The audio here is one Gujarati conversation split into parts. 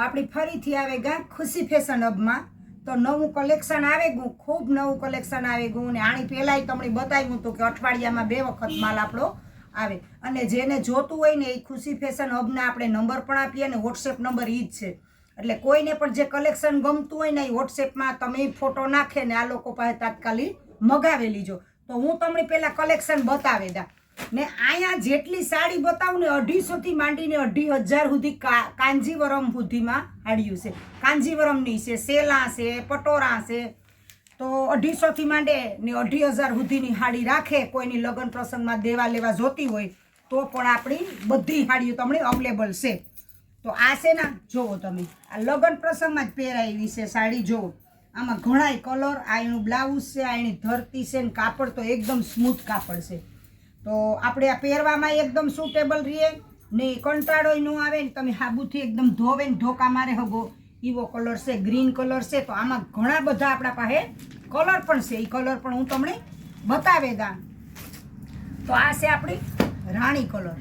આપણી ફરીથી આવે ગયા ખુશી ફેશન હબમાં. તો નવું કલેક્શન આવે ગયું, ખૂબ નવું કલેક્શન આવે ગયું. ને આની પહેલાંય તમને બતાવ્યું હતું કે અઠવાડિયામાં 2 વખત માલ આપણો આવે. અને જેને જોતું હોય ને એ ખુશી ફેશન હબના આપણે નંબર પણ આપીએ અને વોટ્સએપ નંબર એ જ છે. એટલે કોઈને પણ જે કલેક્શન ગમતું હોય ને એ વોટ્સએપમાં તમે ફોટો નાખે ને આ લોકો પાસે તાત્કાલિક મગાવી લીજો. તો હું તમને પહેલાં કલેક્શન બતાવી દઉં. ને અહીંયા જેટલી સાડી બતાવું ને 250 થી માંડીને 2500 સુધી કાંજીવરમ સુધીમાં હાડિયું છે. કાંજીવરમની છે, સેલા છે, પટોરા છે. તો 250 થી માંડે ને 2500 સુધીની હાડી રાખે. કોઈની લગ્ન પ્રસંગમાં દેવા લેવા જોતી હોય તો પણ આપણી બધી હાડીઓ તમને અવેલેબલ છે. તો આ છે ને જુઓ તમે, આ લગ્ન પ્રસંગમાં જ પહેરાય એવી છે સાડી. જુઓ આમાં ઘણાય કલર, આ એનું બ્લાઉઝ છે, આ એની ધરતી છે ને કાપડ તો એકદમ સ્મૂથ કાપડ છે. તો આપણે આ પહેરવામાં એકદમ સુટેબલ રહીએ ને કંટાળો ન આવે ને તમે હાબુથી એકદમ ધોવે ને ધોકા મારે હગો એવો કલર છે. ગ્રીન કલર છે. તો આમાં ઘણા બધા આપણા પાસે કલર પણ છે. એ કલર પણ હું તમને બતાવી દઉં. તો આ છે આપણી રાણી કલર,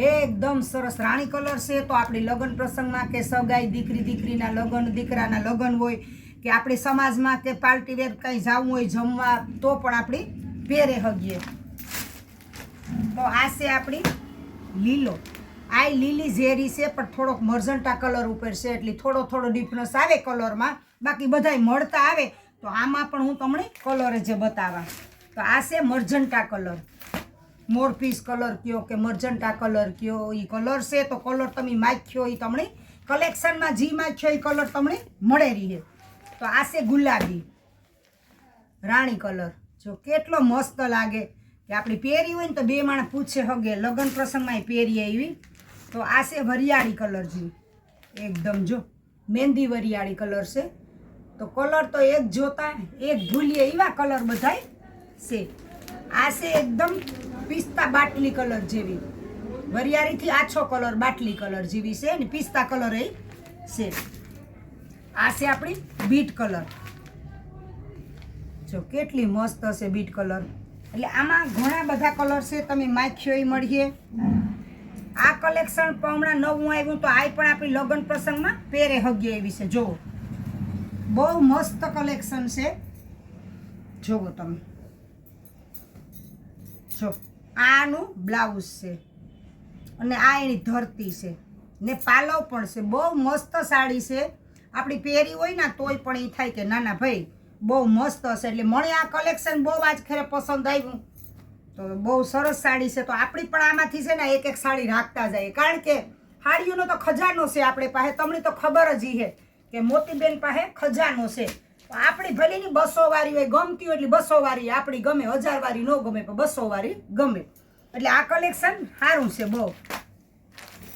એકદમ સરસ રાણી કલર છે. તો આપણી લગ્ન પ્રસંગમાં કે સગાઈ, દીકરીના લગ્ન, દીકરાના લગ્ન હોય કે આપણે સમાજમાં કે પાર્ટી વેર કંઈ જવું હોય જમવા તો પણ આપણી પહેરે હગીએ. તો આ છે આપણી લીલો. આ લીલી ઝેરી છે પણ થોડોક મર્જન્ટા કલર ઉપર છે એટલે થોડો ડિફરન્સ આવે કલરમાં. બાકી બધાય મળતા આવે. તો આમાં પણ હું તમને કલર જે બતાવવા. તો આ છે મર્જન્ટા કલર, મોરપીસ કલર કયો કે મર્જન્ટા કલર કયો એ કલર છે. તો કલર તમે માખ્યો એ તમને કલેક્શનમાં જી માખ્યો એ કલર તમને મળે રહે. તો આ છે ગુલાબી રાણી કલર. જો કેટલો મસ્ત લાગે કે આપણી પહેરી હોય ને તો 2 માણસ પૂછે હગે લગ્ન પ્રસંગમાં પહેરીએ એવી. તો આ છે વરિયાળી કલર જેવી એકદમ, જો મહેંદી વરિયાળી કલર છે. તો કલર તો એક જોતા એક ભૂલીએ એવા કલર બધાય છે. આ છે એકદમ પિસ્તા બાટલી કલર જેવી, વરિયાળીથી આછો કલર બાટલી કલર જેવી છે ને પિસ્તા કલર એ છે. આ છે આપણી બીટ કલર. જો કેટલી મસ્ત હશે બીટ કલર. એટલે આમાં ઘણા બધા કલર છે. તમે માખ્યો એ મળીએ. આ કલેક્શન પણ હમણાં નવું આવ્યું તો આ પણ આપણી લગ્ન પ્રસંગમાં પહેરે હગીએ એવી છે. જુઓ બહુ મસ્ત કલેક્શન છે. જુઓ તમે, જો આનું બ્લાઉઝ છે અને આ એની ધરતી છે ને પાલવ પણ છે. બહુ મસ્ત સાડી છે. આપણી પહેરી હોય ને તોય પણ એ થાય કે ના ના ભાઈ બહુ મસ્ત હશે. એટલે મને આ કલેક્શન બહુ આજ ખેરે પસંદ આવ્યું. તો બહુ સરસ સાડી છે. તો આપણી પણ આમાંથી છે ને એક સાડી રાખતા જાય, કારણ કે સાડીઓનો તો ખજાનો છે આપણી પાસે. તમને તો ખબર જ છે કે મોતીબેન પાસે ખજાનો છે. આપણી ભલેની 200 વાળી હોય ગમતી હોય એટલે 200 વાળી આપણી ગમે, 1000 વાળી ન ગમે પણ 200 વાળી ગમે. એટલે આ કલેક્શન સારું છે બહુ.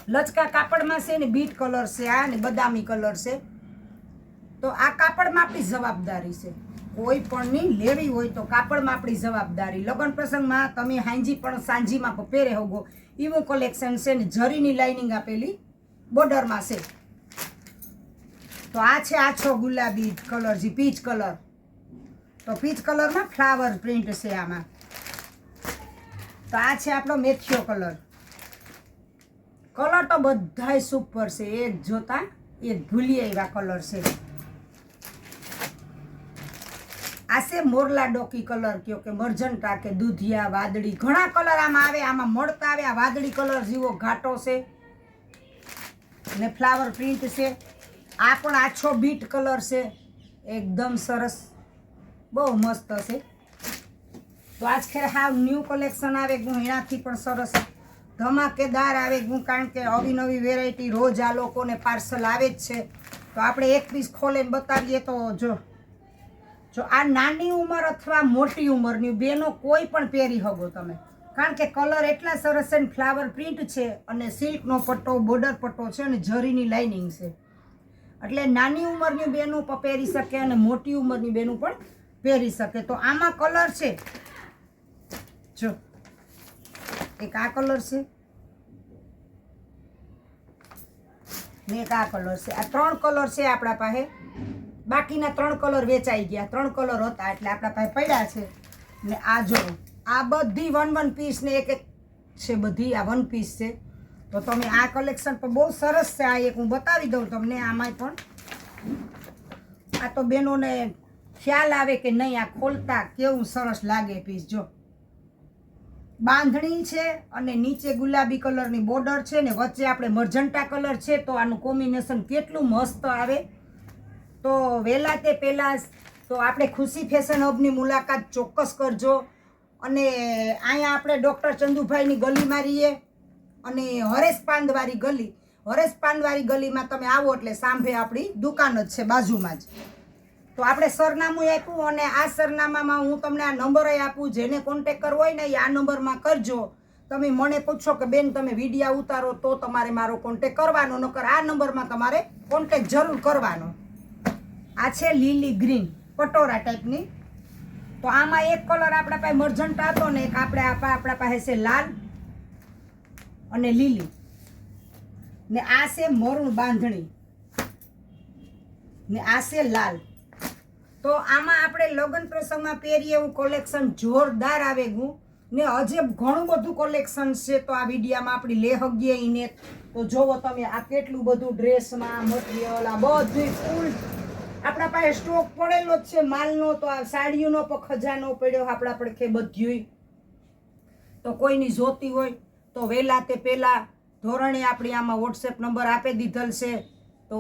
લચકા કાપડમાં છે ને બીટ કલર છે, આ ને બદામી કલર છે. તો આ કાપડમાં આપણી જવાબદારી છે. કોઈ પણની લેવી હોય તો કાપડમાં આપણી જવાબદારી. લગ્ન પ્રસંગમાં તમે હાંજી પણ સાંજીમાં પણ પહેરે હોગો એવું કલેક્શન છે ને જરીની લાઇનિંગ આપેલી બોર્ડરમાં છે. તો આ છે આછો ગુલાબી કલર જે પીચ કલર. તો પીચ કલરમાં ફ્લાવર પ્રિન્ટ છે આમાં. તો આ છે આપણો મેથિયો કલર. કલર તો બધાય સુપર છે. એક જોતા એક ભૂલીએ એવા કલર છે. આ છે મોરલા ડોકી કલર કયો કે મર્જન્ટા કે દૂધિયા વાદળી, ઘણા કલર આમાં આવે. આમાં મળતા આવે. આ વાદળી કલર જેવો ઘાટો છે ને ફ્લાવર પ્રિન્ટ છે. આ પણ આછો બીટ કલર છે, એકદમ સરસ, બહુ મસ્ત છે. તો આજ ખેર હાવ ન્યૂ કલેક્શન આવે ગયું, એનાથી પણ સરસ ધમાકેદાર આવે ગયું. કારણ કે નવી નવી વેરાયટી રોજ આ લોકોને પાર્સલ આવે જ છે. તો આપણે એક પીસ ખોલીને બતાવીએ. તો જો આ નાની ઉંમર અથવા મોટી ઉંમરની બેનો કોઈ પણ પહેરી શકો તમે, કારણ કે કલર એટલા સરસ છે ને ફ્લાવર પ્રિન્ટ છે અને સિલ્કનો પટ્ટો બોર્ડર પટ્ટો છે અને જરીની લાઇનિંગ છે. એટલે નાની ઉંમરની બેનો પણ પહેરી શકે અને મોટી ઉંમરની બેનો પણ પહેરી શકે. તો આમાં કલર છે, જો એક આ કલર છે ને એક આ કલર છે. આ 3 કલર છે આપણા પાસે. બાકીના 3 કલર વેચાઈ ગયા. 3 કલર હતા એટલે આપણા પાસે પડ્યા છે. ને આ જો આ બધી 1 પીસ ને એક છે, બધી આ 1 પીસ છે. તો તમે આ કલેક્શન પણ બહુ સરસ છે. આ એક હું બતાવી દઉં તમને. આમાંય પણ આ તો બેનોને ખ્યાલ આવે કે નહીં, આ ખોલતા કેવું સરસ લાગે પીસ. જો બાંધણી છે અને નીચે ગુલાબી કલરની બોર્ડર છે ને વચ્ચે આપણે મર્જન્ટા કલર છે, તો આનું કોમ્બિનેશન કેટલું મસ્ત આવે. તો વહેલા તે પહેલાં તો આપણે ખુશી ફેશન હબની મુલાકાત ચોક્કસ કરજો. અને અહીંયા આપણે ડૉક્ટર ચંદુભાઈની ગલીમાં રહીએ અને હરેશ પાંદવારી ગલી, હરેશ પાંદવારી ગલીમાં તમે આવો એટલે સાંભે આપણી દુકાન જ છે બાજુમાં જ. તો આપણે સરનામું આપ્યું અને આ સરનામામાં હું તમને આ નંબર આપું. જેને કોન્ટેક કરવો હોય ને એ આ નંબરમાં કરજો. તમે મને પૂછો કે બેન તમે વિડીયા ઉતારો તો તમારે મારો કોન્ટેક કરવાનો, નકર આ નંબરમાં તમારે કોન્ટેક જરૂર કરવાનો. આ છે લીલી ગ્રીન પટોરા ટાઈપની. તો આમાં એક કલર આપણા પાસે મર્જન્ટા હતો ને એક આપણા પાસે છે લાલ અને લીલી, ને આ છે મરૂન બાંધણી, ને આ છે લાલ. તો આમાં આપણે લગ્ન પ્રસંગમાં પહેરીએ એવું કલેક્શન જોરદાર આવે ગું ને હજે ઘણું બધું કલેક્શન છે. તો આ વિડીયામાં આપણી લે હગીએ ઈને. તો જોવો તમે આ કેટલું બધું ડ્રેસમાં મટીરિયલ, આ બધું ફૂલ આપણા પાસે સ્ટોક પડેલો જ છે માલનો. તો આ સાડીઓનો પણ ખજાનો પડ્યો આપણા પડખે બધ્યુંય. તો કોઈની જોતી હોય તો વહેલા તે પહેલાં ધોરણે આપણી આમાં વોટ્સએપ નંબર આપી દીધેલ છે. તો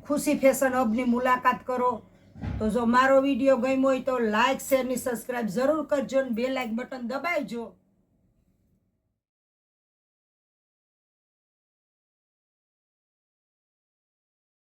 ખુશી ફેશન હબની મુલાકાત કરો. તો જો મારો વિડીયો ગમ્યો હોય તો લાઇક શેર ની સબસ્ક્રાઈબ જરૂર કરજો ને બે લાઇક બટન દબાવજો.